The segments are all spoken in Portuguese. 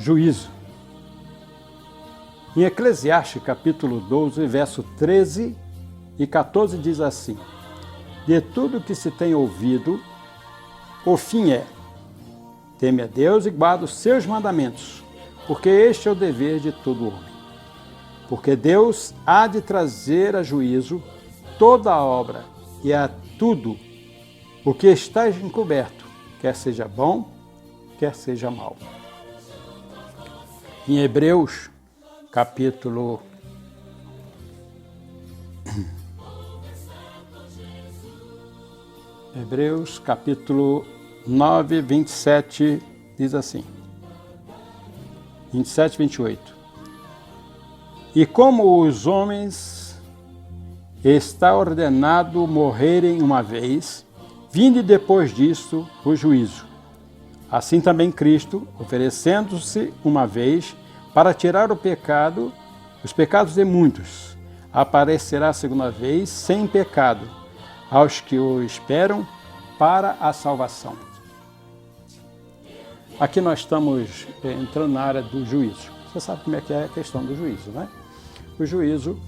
juízo. Em Eclesiastes, capítulo 12, verso 13 e 14, diz assim: de tudo que se tem ouvido, o fim é: teme a Deus e guarda os seus mandamentos, porque este é o dever de todo homem. Porque Deus há de trazer a juízo toda a obra e a tudo o que está encoberto, quer seja bom, quer seja mal. Em Hebreus, capítulo 9, 27, diz assim, 27, 28. E como os homens está ordenado morrerem uma vez, vindo depois disto o juízo. Assim também Cristo, oferecendo-se uma vez para tirar os pecados de muitos, aparecerá a segunda vez sem pecado aos que o esperam para a salvação. Aqui nós estamos entrando na área do juízo. Você sabe como é que é a questão do juízo, né? O juízo,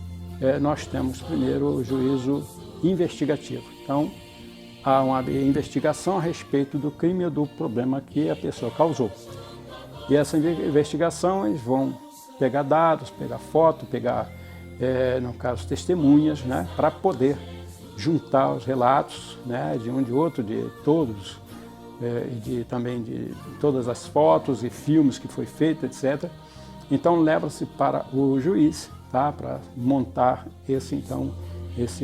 nós temos primeiro o juízo investigativo. Então, há uma investigação a respeito do crime ou do problema que a pessoa causou. E essa investigação, eles vão pegar dados, pegar foto, pegar, no caso, testemunhas, né, para poder juntar os relatos, né, de um de outro, de todos, também de todas as fotos e filmes que foi feito, etc. Então, leva-se para o juiz, tá, para montar esse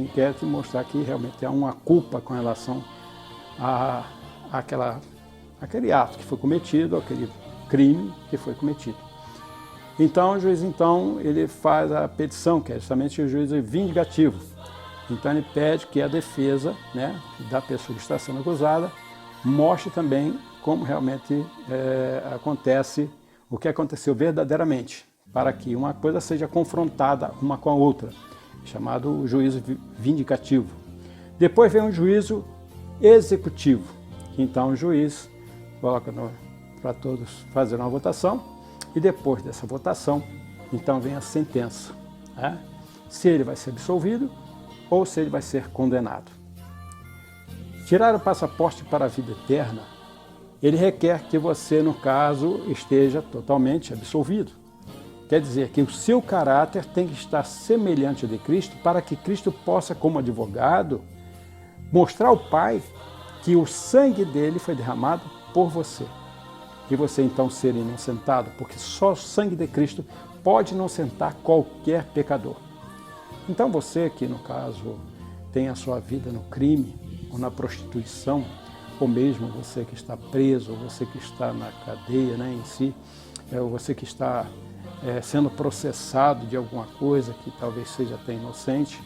inquérito e mostrar que realmente há uma culpa com relação àquele ato que foi cometido, aquele crime que foi cometido. Então, o juiz, ele faz a petição, que é justamente o juízo vingativo. Então, ele pede que a defesa, né, da pessoa que está sendo acusada mostre também como realmente acontece, o que aconteceu verdadeiramente, para que uma coisa seja confrontada uma com a outra, chamado juízo vindicativo. Depois vem o juízo executivo. Então, o juiz coloca para todos fazer uma votação, e depois dessa votação, então vem a sentença, né? Se ele vai ser absolvido ou se ele vai ser condenado. Tirar o passaporte para a vida eterna, ele requer que você, no caso, esteja totalmente absolvido. Quer dizer que o seu caráter tem que estar semelhante ao de Cristo, para que Cristo possa, como advogado, mostrar ao Pai que o sangue dele foi derramado por você. E você então ser inocentado, porque só o sangue de Cristo pode inocentar qualquer pecador. Então você que, no caso, tem a sua vida no crime ou na prostituição, ou mesmo você que está preso, ou você que está na cadeia, né, em si, ou você que está sendo processado de alguma coisa que talvez seja até inocente,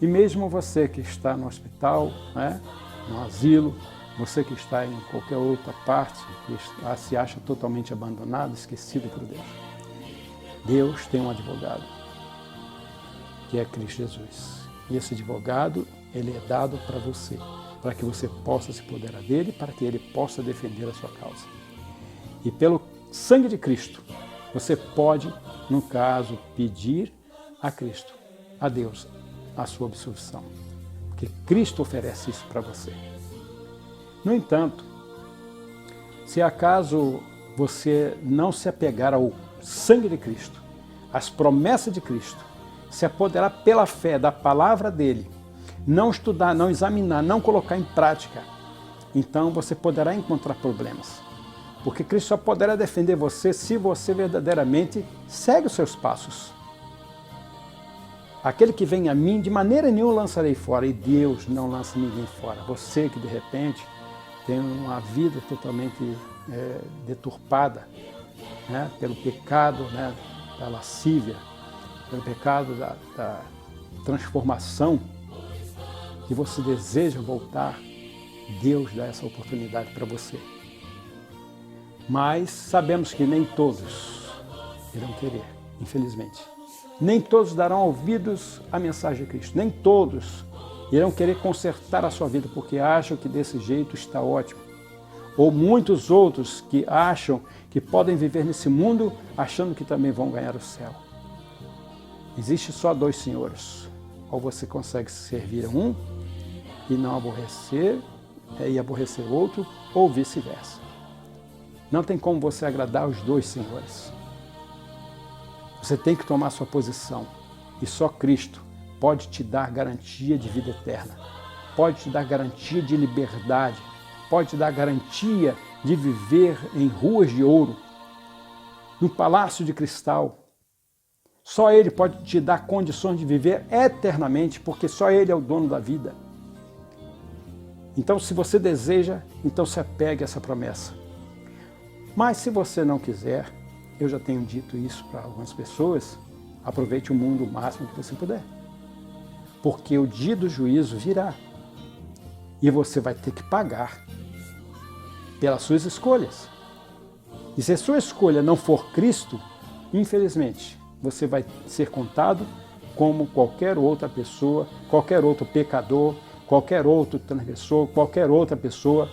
e mesmo você que está no hospital, né, no asilo, você que está em qualquer outra parte, que se acha totalmente abandonado, esquecido por Deus. Deus tem um advogado, que é Cristo Jesus. E esse advogado, ele é dado para você, para que você possa se apoderar dele, para que ele possa defender a sua causa. E pelo sangue de Cristo, você pode, no caso, pedir a Cristo, a Deus, a sua absolvição. Porque Cristo oferece isso para você. No entanto, se acaso você não se apegar ao sangue de Cristo, às promessas de Cristo, se apoderar pela fé da palavra dele, não estudar, não examinar, não colocar em prática, então você poderá encontrar problemas. Porque Cristo só poderá defender você se você verdadeiramente segue os seus passos. Aquele que vem a mim, de maneira nenhuma lançarei fora, e Deus não lança ninguém fora. Você que de repente tem uma vida totalmente deturpada, né, pelo pecado, né, da lascívia, pelo pecado da transformação, que você deseja voltar, Deus dá essa oportunidade para você. Mas sabemos que nem todos irão querer, infelizmente. Nem todos darão ouvidos à mensagem de Cristo. Nem todos irão querer consertar a sua vida porque acham que desse jeito está ótimo. Ou muitos outros que acham que podem viver nesse mundo achando que também vão ganhar o céu. Existe só dois senhores. Ou você consegue servir a um e não aborrecer, e aborrecer outro, ou vice-versa. Não tem como você agradar os dois senhores. Você tem que tomar sua posição. E só Cristo pode te dar garantia de vida eterna. Pode te dar garantia de liberdade. Pode te dar garantia de viver em ruas de ouro, num palácio de cristal. Só Ele pode te dar condições de viver eternamente, porque só Ele é o dono da vida. Então, se você deseja, então se apegue a essa promessa. Mas se você não quiser, eu já tenho dito isso para algumas pessoas, aproveite o mundo o máximo que você puder. Porque o dia do juízo virá. E você vai ter que pagar pelas suas escolhas. E se a sua escolha não for Cristo, infelizmente, você vai ser contado como qualquer outra pessoa, qualquer outro pecador, qualquer outro transgressor, qualquer outra pessoa,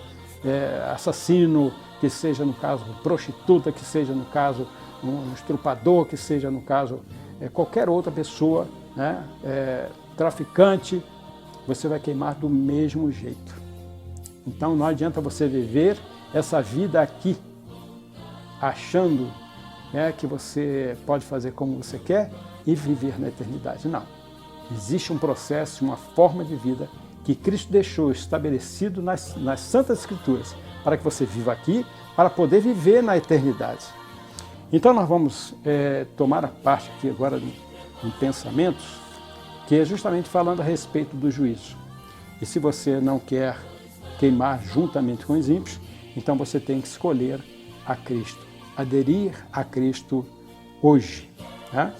assassino, que seja no caso prostituta, que seja no caso um estrupador, que seja no caso qualquer outra pessoa, né, traficante, você vai queimar do mesmo jeito. Então não adianta você viver essa vida aqui, achando que você pode fazer como você quer e viver na eternidade. Não. Existe um processo, uma forma de vida que Cristo deixou estabelecido nas Santas Escrituras para que você viva aqui, para poder viver na eternidade. Então nós vamos tomar a parte aqui agora em pensamentos, que é justamente falando a respeito do juízo. E se você não quer queimar juntamente com os ímpios, então você tem que escolher a Cristo, aderir a Cristo hoje. Né?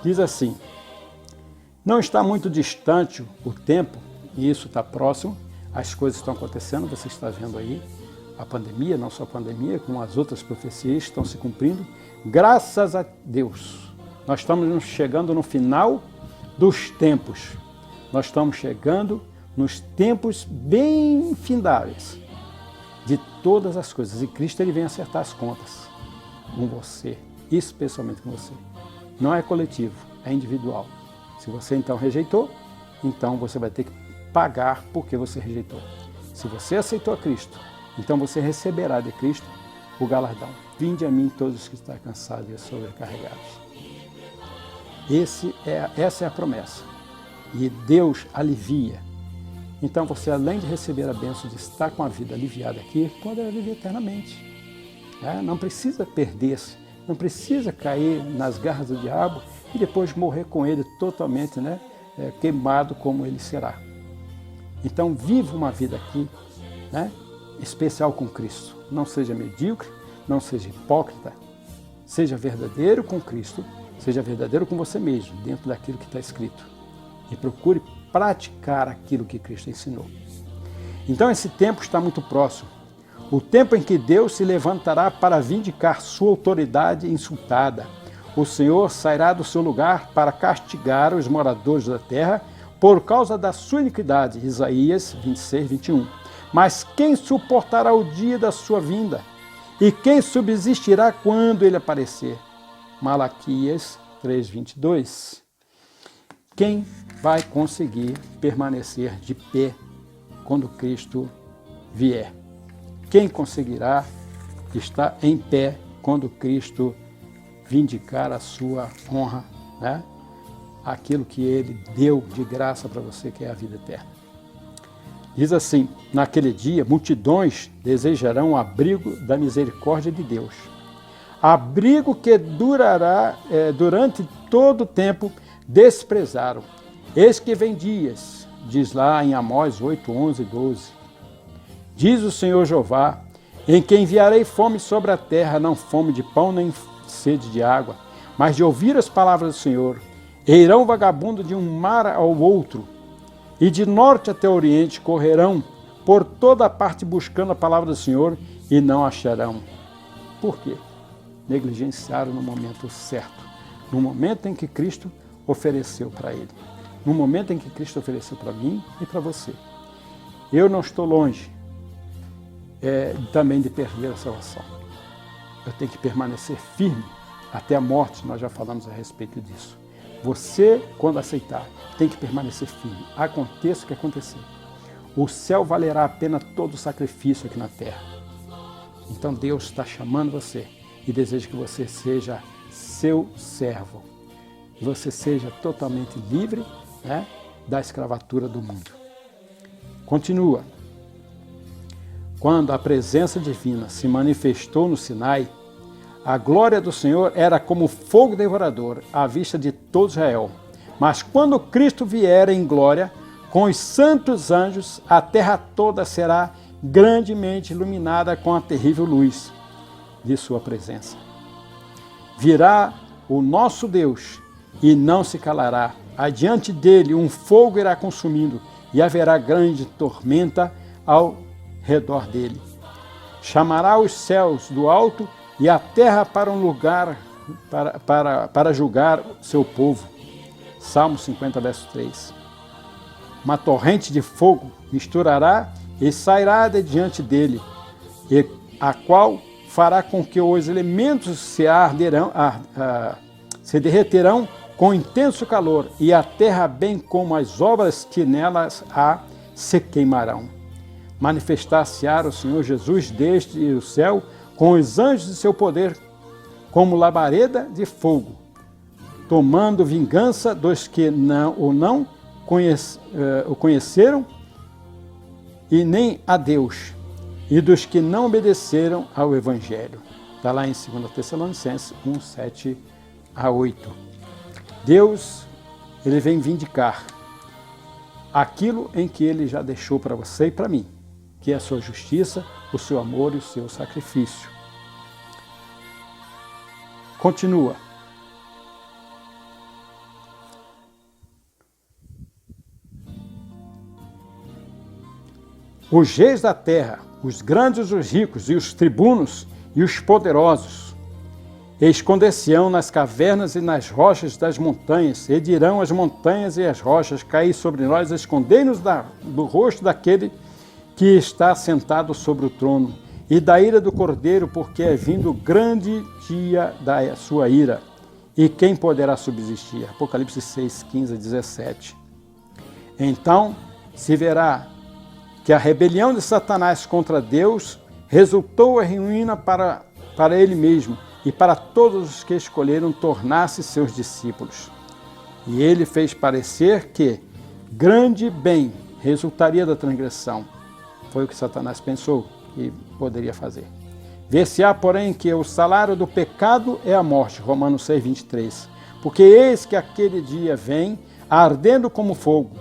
Diz assim, não está muito distante o tempo, e isso está próximo, as coisas estão acontecendo, você está vendo aí, a pandemia, não só a pandemia, como as outras profecias estão se cumprindo, graças a Deus. Nós estamos chegando no final dos tempos, nós estamos chegando nos tempos bem findáveis de todas as coisas, e Cristo ele vem acertar as contas com você, especialmente com você. Não é coletivo, é individual. Se você então rejeitou, então você vai ter que pagar porque você rejeitou. Se você aceitou a Cristo, então você receberá de Cristo o galardão. Vinde a mim todos os que estão cansados e sobrecarregados. Essa é a promessa. E Deus alivia. Então você, além de receber a bênção de estar com a vida aliviada aqui, poderá viver eternamente. Não precisa perder-se, não precisa cair nas garras do diabo e depois morrer com ele totalmente queimado como ele será. Então viva uma vida aqui, especial com Cristo. Não seja medíocre, não seja hipócrita, seja verdadeiro com Cristo, seja verdadeiro com você mesmo, dentro daquilo que está escrito. E procure praticar aquilo que Cristo ensinou. Então esse tempo está muito próximo. O tempo em que Deus se levantará para vindicar sua autoridade insultada. O Senhor sairá do seu lugar para castigar os moradores da terra por causa da sua iniquidade. Isaías 26, 21. Mas quem suportará o dia da sua vinda? E quem subsistirá quando ele aparecer? Malaquias 3, 22. Quem vai conseguir permanecer de pé quando Cristo vier? Quem conseguirá estar em pé quando Cristo vindicar a sua honra, aquilo que Ele deu de graça para você, que é a vida eterna? Diz assim, naquele dia, multidões desejarão o abrigo da misericórdia de Deus. Abrigo que durará durante todo o tempo, desprezaram. Eis que vem dias, diz lá em Amós 8, 11 e 12. Diz o Senhor Jeová, em que enviarei fome sobre a terra, não fome de pão nem sede de água, mas de ouvir as palavras do Senhor. E irão vagabundo de um mar ao outro, e de norte até oriente correrão por toda a parte buscando a palavra do Senhor, e não acharão. Por quê? Negligenciaram no momento certo, no momento em que Cristo ofereceu para ele, no momento em que Cristo ofereceu para mim e para você. Eu não estou longe também de perder a salvação. Eu eu tenho que permanecer firme até a morte, nós já falamos a respeito disso. Você, quando aceitar, tem que permanecer firme, aconteça o que acontecer. O céu valerá a pena todo o sacrifício aqui na terra. Então Deus está chamando você e deseja que você seja seu servo. Que você seja totalmente livre, né, da escravatura do mundo. Continua. Quando a presença divina se manifestou no Sinai, a glória do Senhor era como fogo devorador à vista de todo Israel. Mas quando Cristo vier em glória, com os santos anjos, a terra toda será grandemente iluminada com a terrível luz de sua presença. Virá o nosso Deus e não se calará. Adiante dele um fogo irá consumindo e haverá grande tormenta ao redor dele. Chamará os céus do alto e a terra para um lugar para julgar seu povo. Salmo 50, verso 3. Uma torrente de fogo misturará e sairá de diante dele, e a qual fará com que os elementos se derreterão com intenso calor, e a terra, bem como as obras que nelas há, se queimarão. Manifestar-se-á o Senhor Jesus desde o céu, com os anjos de seu poder, como labareda de fogo, tomando vingança dos que não o conheceram, e nem a Deus, e dos que não obedeceram ao Evangelho. Está lá em 2 Tessalonicenses 1, 7 a 8. Deus, ele vem vindicar aquilo em que ele já deixou para você e para mim, que é a sua justiça, o seu amor e o seu sacrifício. Continua. Os reis da terra, os grandes, os ricos, e os tribunos, e os poderosos, esconder-se-ão nas cavernas e nas rochas das montanhas, e dirão as montanhas e as rochas, caí sobre nós, escondei-nos do rosto daquele que está sentado sobre o trono, e da ira do Cordeiro, porque é vindo o grande dia da sua ira, e quem poderá subsistir? Apocalipse 6, 15 a 17. Então se verá que a rebelião de Satanás contra Deus resultou em ruína para ele mesmo e para todos os que escolheram tornar-se seus discípulos. E ele fez parecer que grande bem resultaria da transgressão. Foi o que Satanás pensou que poderia fazer. Ver-se-á, porém, que o salário do pecado é a morte, Romanos 6, 23. Porque eis que aquele dia vem, ardendo como fogo,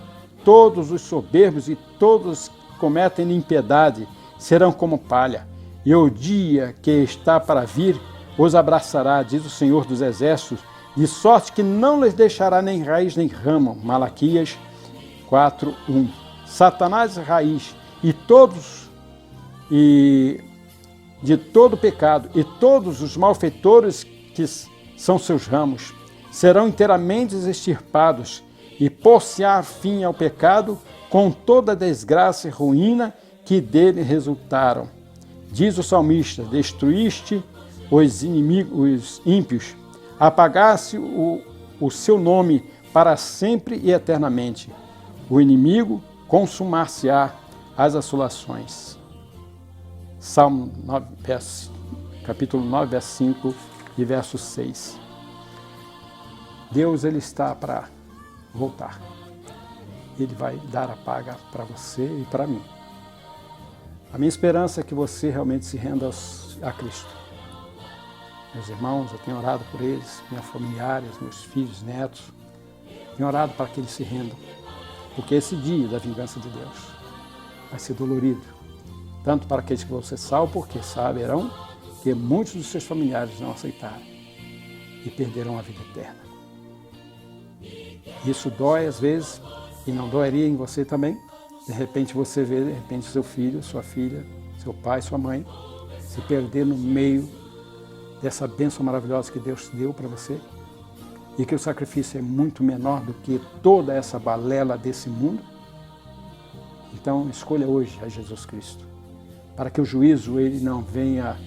todos os soberbos e todos que cometem impiedade serão como palha, e o dia que está para vir os abraçará, diz o Senhor dos Exércitos, de sorte que não lhes deixará nem raiz nem ramo. Malaquias 4, 1. Satanás raiz e de todo pecado, e todos os malfeitores que são seus ramos, serão inteiramente extirpados, e por-se-á fim ao pecado, com toda a desgraça e ruína que dele resultaram. Diz o salmista: destruíste os inimigos, os ímpios, apagaste o seu nome para sempre e eternamente. O inimigo consumar-se-á as assolações. Salmo 9, capítulo 9, verso 5 e verso 6. Deus, ele está para voltar. Ele vai dar a paga para você e para mim. A minha esperança é que você realmente se renda a Cristo. Meus irmãos, eu tenho orado por eles, minhas familiares, meus filhos, netos. Tenho orado para que eles se rendam. Porque esse dia da vingança de Deus vai ser dolorido. Tanto para aqueles que vão ser salvos, porque saberão que muitos dos seus familiares não aceitaram e perderão a vida eterna. Isso dói às vezes, e não doeria em você também. De repente você vê, de repente, seu filho, sua filha, seu pai, sua mãe, se perder no meio dessa bênção maravilhosa que Deus deu para você, e que o sacrifício é muito menor do que toda essa balela desse mundo. Então escolha hoje a Jesus Cristo, para que o juízo ele não venha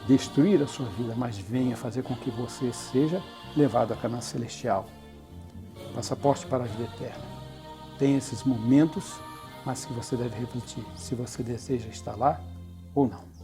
destruir a sua vida, mas venha fazer com que você seja levado à Canaã celestial. Passaporte para a vida eterna. Tem esses momentos, mas que você deve refletir se você deseja estar lá ou não.